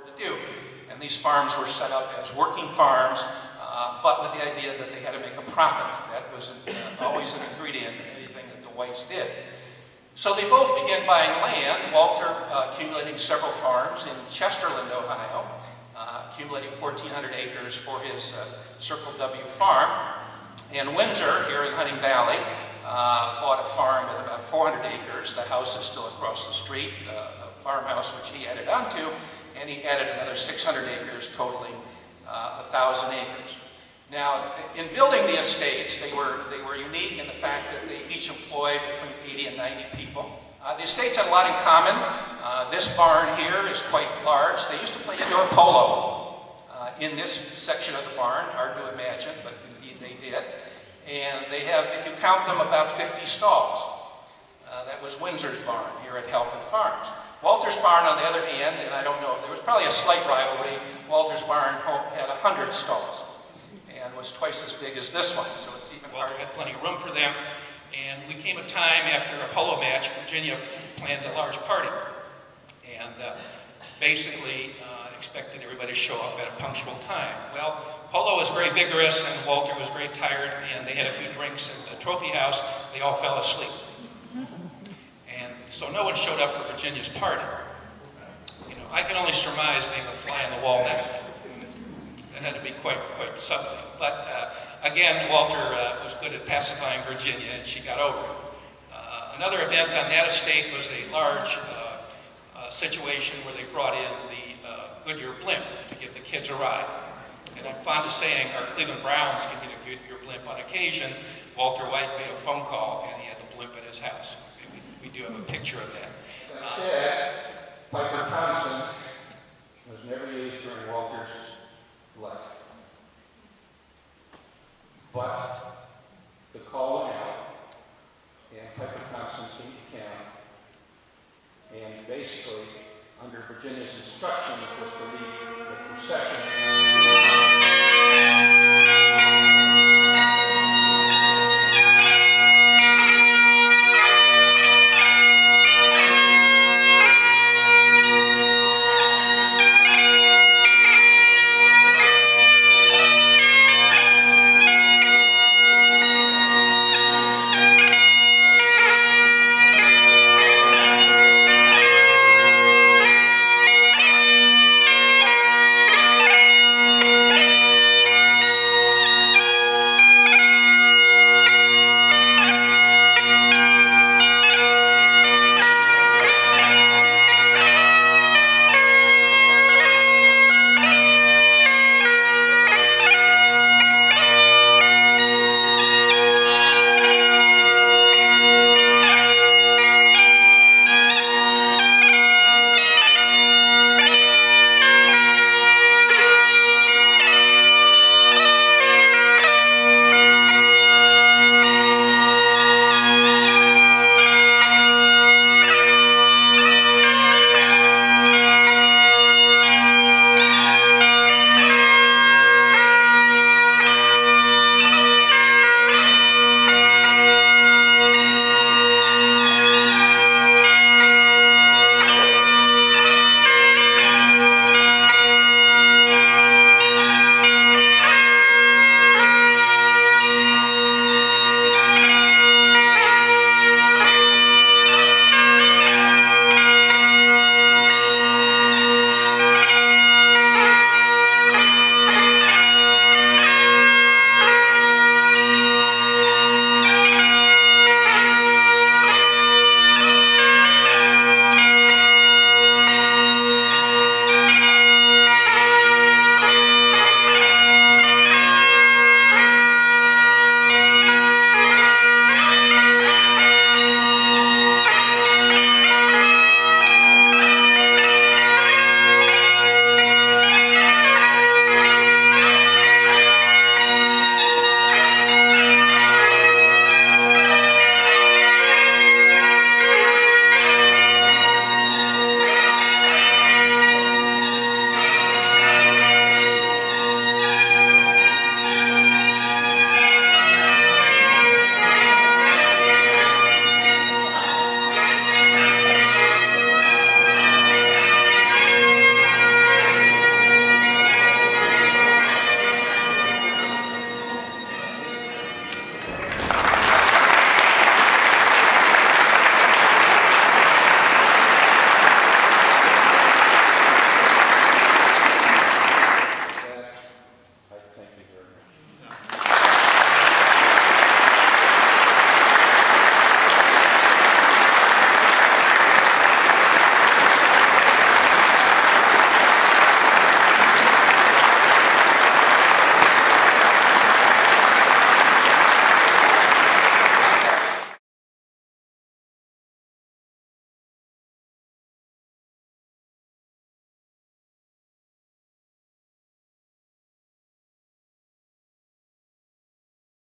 to do. And these farms were set up as working farms, but with the idea that they had to make a profit. That was always an ingredient in anything that the whites did. So they both began buying land, Walter accumulating several farms in Chesterland, Ohio, accumulating 1,400 acres for his Circle W farm. And Windsor, here in Hunting Valley, bought a farm with about 400 acres. The house is still across the street, a farmhouse which he added onto, and he added another 600 acres, totaling 1,000 acres. Now, in building the estates, they were unique in the fact that they each employed between 80 and 90 people. The estates had a lot in common. This barn here is quite large. They used to play indoor polo in this section of the barn. Hard to imagine, but indeed they did. And they have, if you count them, about 50 stalls. That was Windsor's barn here at Halfin Farms. Walter's barn, on the other hand, and I don't know, there was probably a slight rivalry. Walter's barn had 100 stalls and was twice as big as this one, so it's even harder. Walter had plenty of room for them. And we came a time after a polo match, Virginia planned a large party. And basically expected everybody to show up at a punctual time. Well, polo was very vigorous and Walter was very tired, and they had a few drinks at the trophy house. They all fell asleep. And so no one showed up for Virginia's party. You know, I can only surmise being a fly on the wall that it had to be quite something. But again, Walter was good at pacifying Virginia, and she got over it. Another event on that estate was a large situation where they brought in the Goodyear blimp to give the kids a ride. And I'm fond of saying our Cleveland Browns give you the Goodyear blimp on occasion. Walter White made a phone call, and he had the blimp at his house. We do have a picture of that. That said, Piper Thompson was never used during Walter's life. But the call went out, and Piper Thompson came to camp, and basically, under Virginia's instructions, was to lead the procession